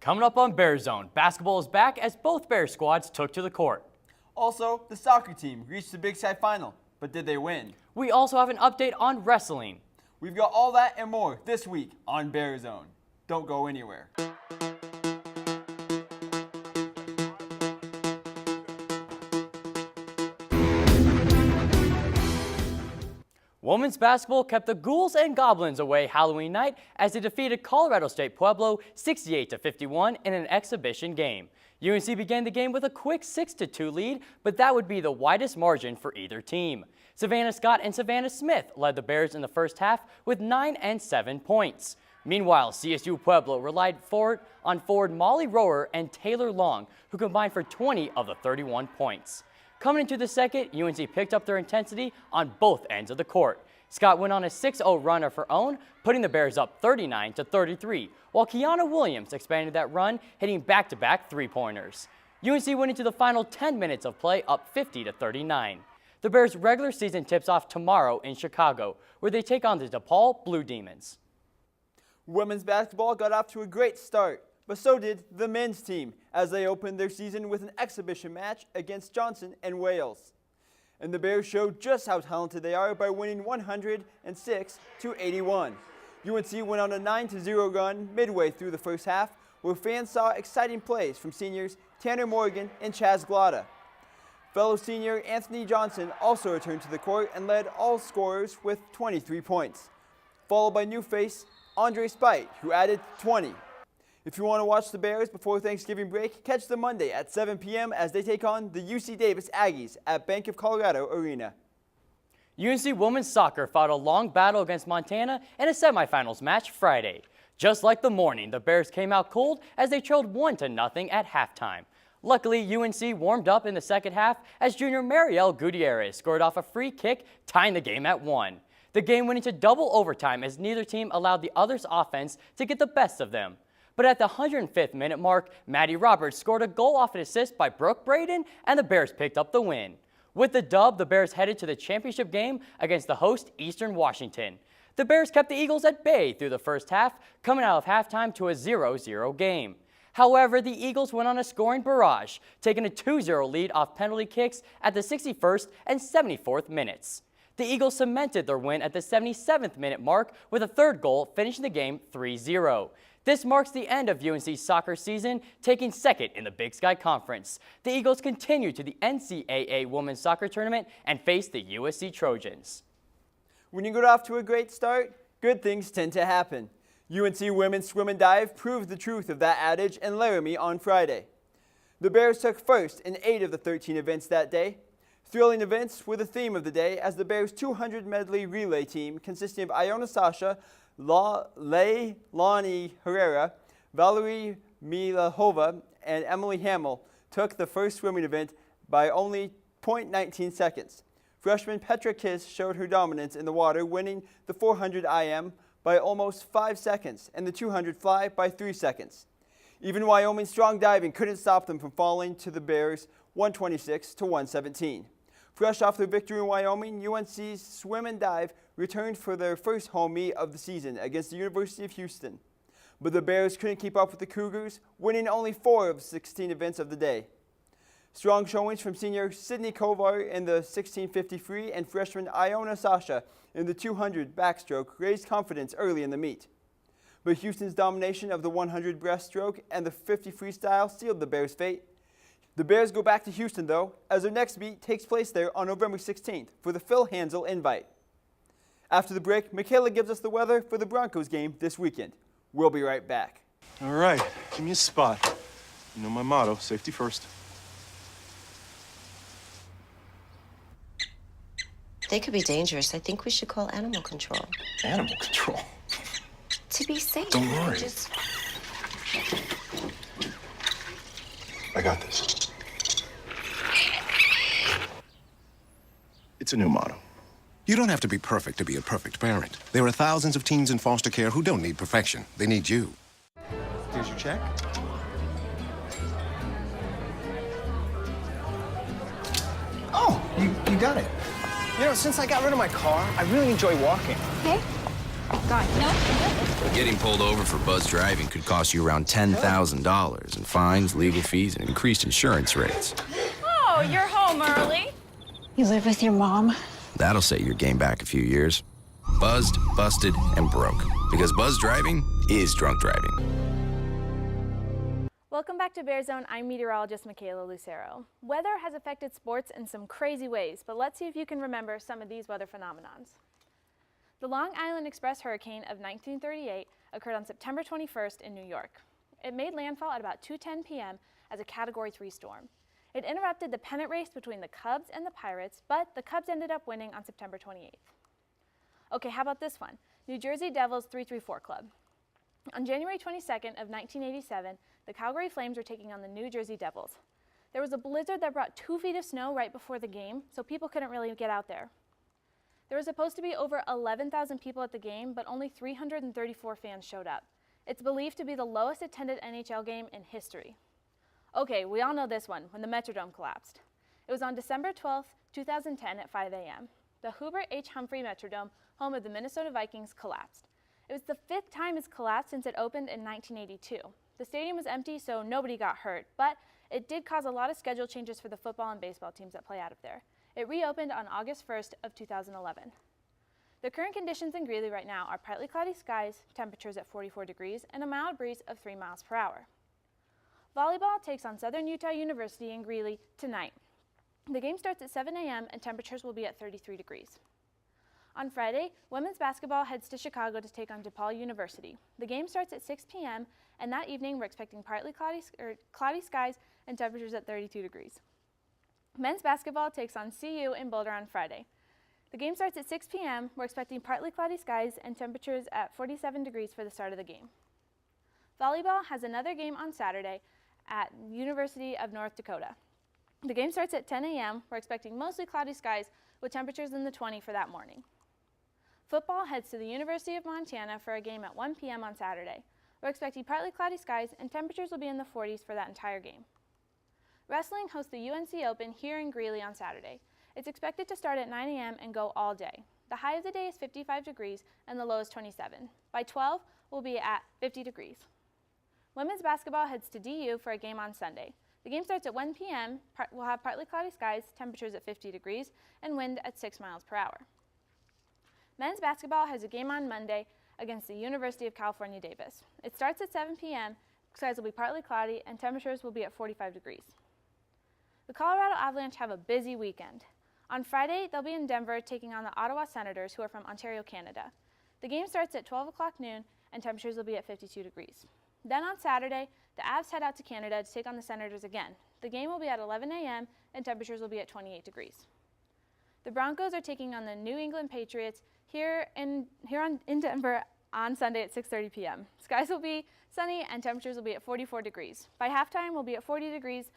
Coming up on BearZone, basketball is back as both Bears squads took to the court. Also, the soccer team reached the Big Sky Final, but did they win? We also have an update on wrestling. We've got all that and more this week on BearZone. Don't go anywhere. Women's basketball kept the Ghouls and Goblins away Halloween night as they defeated Colorado State Pueblo 68-51 in an exhibition game. UNC began the game with a quick 6-2 lead, but that would be the widest margin for either team. Savannah Scott and Savannah Smith led the Bears in the first half with 9 and 7 points. Meanwhile, CSU Pueblo relied on forward Molly Rower and Taylor Long, who combined for 20 of the 31 points. Coming into the second, UNC picked up their intensity on both ends of the court. Scott went on a 6-0 run of her own, putting the Bears up 39-33, while Kiana Williams expanded that run, hitting back-to-back three-pointers. UNC went into the final 10 minutes of play up 50-39. The Bears' regular season tips off tomorrow in Chicago, where they take on the DePaul Blue Demons. Women's basketball got off to a great start, but so did the men's team as they opened their season with an exhibition match against Johnson and Wales. And the Bears showed just how talented they are by winning 106-81. UNC went on a 9-0 run midway through the first half, where fans saw exciting plays from seniors Tanner Morgan and Chaz Glotta. Fellow senior Anthony Johnson also returned to the court and led all scorers with 23 points, followed by new face Andre Spite, who added 20. If you want to watch the Bears before Thanksgiving break, catch them Monday at 7 p.m. as they take on the UC Davis Aggies at Bank of Colorado Arena. UNC women's soccer fought a long battle against Montana in a semifinals match Friday. Just like the morning, the Bears came out cold as they trailed 1-0 at halftime. Luckily, UNC warmed up in the second half as junior Marielle Gutierrez scored off a free kick, tying the game at 1. The game went into double overtime as neither team allowed the other's offense to get the best of them. But at the 105th minute mark, Maddie Roberts scored a goal off an assist by Brooke Braden, and the Bears picked up the win. With the dub, the Bears headed to the championship game against the host Eastern Washington. The Bears kept the Eagles at bay through the first half, coming out of halftime to a 0-0 game. However, the Eagles went on a scoring barrage, taking a 2-0 lead off penalty kicks at the 61st and 74th minutes. The Eagles cemented their win at the 77th minute mark with a third goal, finishing the game 3-0. This marks the end of UNC's soccer season, taking second in the Big Sky Conference. The Eagles continue to the NCAA Women's Soccer Tournament and face the USC Trojans. When you get off to a great start, good things tend to happen. UNC Women's Swim and Dive proved the truth of that adage in Laramie on Friday. The Bears took first in 8 of the 13 events that day. Thrilling events were the theme of the day as the Bears' 200 medley relay team, consisting of Iona Sasha, Leilani Herrera, Valerie Milahova, and Emily Hamill, took the first swimming event by only 0.19 seconds. Freshman Petra Kiss showed her dominance in the water, winning the 400 IM by almost 5 seconds and the 200 fly by 3 seconds. Even Wyoming's strong diving couldn't stop them from falling to the Bears 126-117. Fresh off their victory in Wyoming, UNC's swim and dive returned for their first home meet of the season against the University of Houston. But the Bears couldn't keep up with the Cougars, winning only 4 of 16 events of the day. Strong showings from senior Sydney Kovar in the 1650 free and freshman Iona Sasha in the 200 backstroke raised confidence early in the meet. But Houston's domination of the 100 breaststroke and the 50 freestyle sealed the Bears' fate. The Bears go back to Houston, though, as their next meet takes place there on November 16th for the Phil Hansel Invite. After the break, Michaela gives us the weather for the Broncos game this weekend. We'll be right back. All right, give me a spot. You know my motto, safety first. They could be dangerous. I think we should call animal control. Animal control? To be safe. Don't worry. Just... I got this. It's a new motto. You don't have to be perfect to be a perfect parent. There are thousands of teens in foster care who don't need perfection. They need you. Here's your check. Oh, you got it. You know, since I got rid of my car, I really enjoy walking. Hey, Getting pulled over for buzz driving could cost you around $10,000 in fines, legal fees, and increased insurance rates. Oh, you're home early. You live with your mom? That'll set your game back a few years. Buzzed, busted, and broke. Because buzz driving is drunk driving. Welcome back to BearZone. I'm meteorologist Michaela Lucero. Weather has affected sports in some crazy ways, but let's see if you can remember some of these weather phenomenons. The Long Island Express hurricane of 1938 occurred on September 21st in New York. It made landfall at about 2:10 p.m. as a Category 3 storm. It interrupted the pennant race between the Cubs and the Pirates, but the Cubs ended up winning on September 28th. Okay, how about this one? New Jersey Devils 334 Club. On January 22nd of 1987, the Calgary Flames were taking on the New Jersey Devils. There was a blizzard that brought 2 feet of snow right before the game, so people couldn't really get out there. There were supposed to be over 11,000 people at the game, but only 334 fans showed up. It's believed to be the lowest attended NHL game in history. Okay, we all know this one, when the Metrodome collapsed. It was on December 12, 2010 at 5 a.m. The Hubert H. Humphrey Metrodome, home of the Minnesota Vikings, collapsed. It was the 5th time it's collapsed since it opened in 1982. The stadium was empty, so nobody got hurt, but it did cause a lot of schedule changes for the football and baseball teams that play out of there. It reopened on August 1st of 2011. The current conditions in Greeley right now are partly cloudy skies, temperatures at 44 degrees, and a mild breeze of 3 miles per hour. Volleyball takes on Southern Utah University in Greeley tonight. The game starts at 7 a.m. and temperatures will be at 33 degrees. On Friday, women's basketball heads to Chicago to take on DePaul University. The game starts at 6 p.m. and that evening we're expecting partly cloudy skies and temperatures at 32 degrees. Men's basketball takes on CU in Boulder on Friday. The game starts at 6 p.m. We're expecting partly cloudy skies and temperatures at 47 degrees for the start of the game. Volleyball has another game on Saturday at University of North Dakota. The game starts at 10 a.m. We're expecting mostly cloudy skies with temperatures in the 20s for that morning. Football heads to the University of Montana for a game at 1 p.m. on Saturday. We're expecting partly cloudy skies and temperatures will be in the 40s for that entire game. Wrestling hosts the UNC Open here in Greeley on Saturday. It's expected to start at 9 a.m. and go all day. The high of the day is 55 degrees and the low is 27. By 12, we'll be at 50 degrees. Women's basketball heads to DU for a game on Sunday. The game starts at 1 p.m. We'll have partly cloudy skies, temperatures at 50 degrees, and wind at 6 miles per hour. Men's basketball has a game on Monday against the University of California, Davis. It starts at 7 p.m. Skies will be partly cloudy and temperatures will be at 45 degrees. The Colorado Avalanche have a busy weekend. On Friday, they'll be in Denver taking on the Ottawa Senators, who are from Ontario, Canada. The game starts at 12 o'clock noon and temperatures will be at 52 degrees. Then on Saturday, the Avs head out to Canada to take on the Senators again. The game will be at 11 a.m. and temperatures will be at 28 degrees. The Broncos are taking on the New England Patriots here in Denver on Sunday at 6:30 p.m. Skies will be sunny and temperatures will be at 44 degrees. By halftime, we'll be at 40 degrees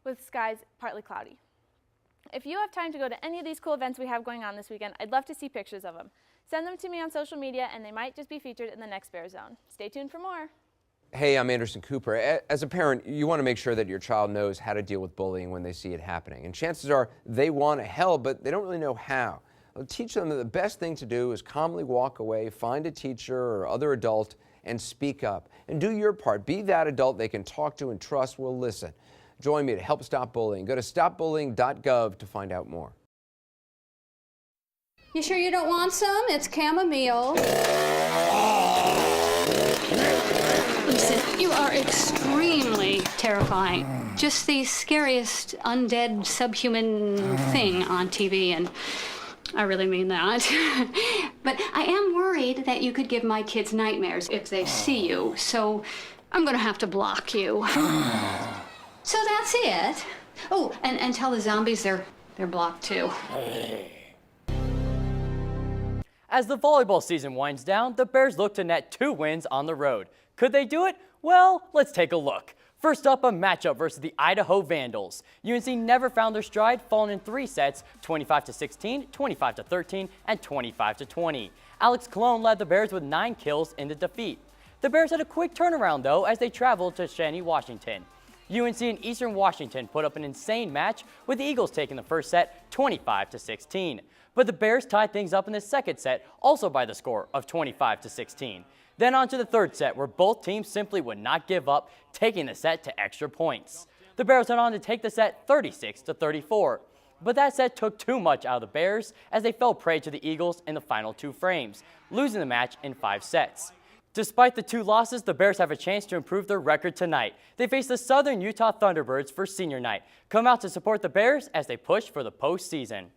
with skies partly cloudy. If you have time to go to any of these cool events we have going on this weekend, I'd love to see pictures of them. Send them to me on social media and they might just be featured in the next BearZone. Stay tuned for more. Hey, I'm Anderson Cooper. As a parent, you want to make sure that your child knows how to deal with bullying when they see it happening. And chances are they want to help, but they don't really know how. Well, teach them that the best thing to do is calmly walk away, find a teacher or other adult, and speak up. And do your part. Be that adult they can talk to and trust will listen. Join me to help stop bullying. Go to stopbullying.gov to find out more. You sure you don't want some? It's chamomile. Listen, you are extremely terrifying. Just the scariest undead subhuman thing on TV, and I really mean that. But I am worried that you could give my kids nightmares if they see you, so I'm gonna have to block you. So that's it. Oh, and tell the zombies they're blocked too. As the volleyball season winds down, the Bears look to net 2 wins on the road. Could they do it? Well, let's take a look. First up, a matchup versus the Idaho Vandals. UNC never found their stride, falling in 3 sets, 25-16, 25-13, and 25-20. Alex Colon led the Bears with 9 kills in the defeat. The Bears had a quick turnaround, though, as they traveled to Shawnee, Washington. UNC and Eastern Washington put up an insane match, with the Eagles taking the first set 25-16. But the Bears tied things up in the second set, also by the score of 25-16. Then on to the third set, where both teams simply would not give up, taking the set to extra points. The Bears went on to take the set 36-34. But that set took too much out of the Bears as they fell prey to the Eagles in the final 2 frames, losing the match in 5 sets. Despite the 2 losses, the Bears have a chance to improve their record tonight. They face the Southern Utah Thunderbirds for senior night. Come out to support the Bears as they push for the postseason.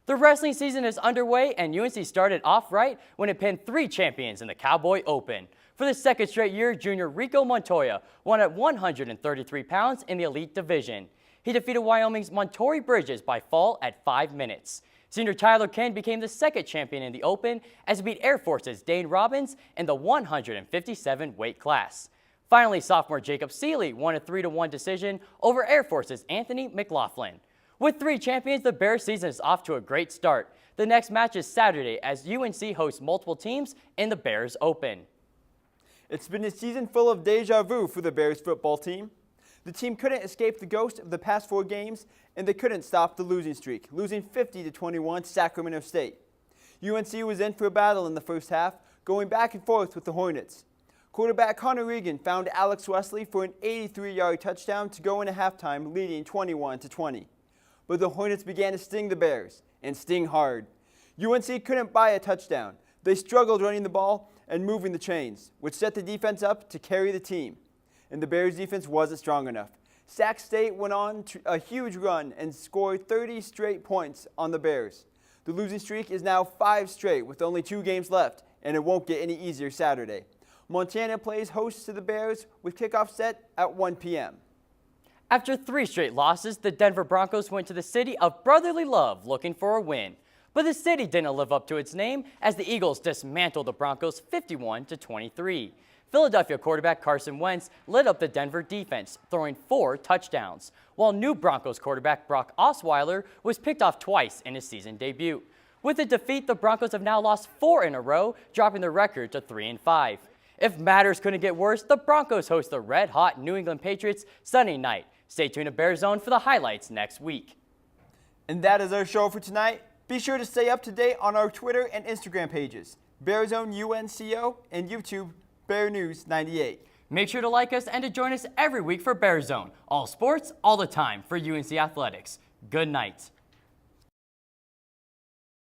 The wrestling season is underway, and UNC started off right when it pinned 3 champions in the Cowboy Open. For the second straight year, junior Rico Montoya won at 133 pounds in the elite division. He defeated Wyoming's Montori Bridges by fall at 5 minutes. Senior Tyler Ken became the second champion in the Open as he beat Air Force's Dane Robbins in the 157 weight class. Finally, sophomore Jacob Seeley won a 3-1 decision over Air Force's Anthony McLaughlin. With 3 champions, the Bears season is off to a great start. The next match is Saturday as UNC hosts multiple teams in the Bears Open. It's been a season full of deja vu for the Bears football team. The team couldn't escape the ghost of the past 4 games, and they couldn't stop the losing streak, losing 50-21 to Sacramento State. UNC was in for a battle in the first half, going back and forth with the Hornets. Quarterback Connor Regan found Alex Wesley for an 83-yard touchdown to go into halftime, leading 21-20. But the Hornets began to sting the Bears, and sting hard. UNC couldn't buy a touchdown. They struggled running the ball and moving the chains, which set the defense up to carry the team. And the Bears defense wasn't strong enough. Sac State went on a huge run and scored 30 straight points on the Bears. The losing streak is now 5 straight with only 2 games left, and it won't get any easier Saturday. Montana plays host to the Bears with kickoff set at 1 p.m. After 3 straight losses, the Denver Broncos went to the city of brotherly love looking for a win. But the city didn't live up to its name as the Eagles dismantled the Broncos 51-23. Philadelphia quarterback Carson Wentz lit up the Denver defense, throwing 4 touchdowns, while new Broncos quarterback Brock Osweiler was picked off twice in his season debut. With the defeat, the Broncos have now lost 4 in a row, dropping their record to 3-5. If matters couldn't get worse, the Broncos host the red-hot New England Patriots Sunday night. Stay tuned to BearZone for the highlights next week. And that is our show for tonight. Be sure to stay up to date on our Twitter and Instagram pages, BearZone UNCO and YouTube Bear News 98. Make sure to like us and to join us every week for BearZone. All sports, all the time for UNC Athletics. Good night.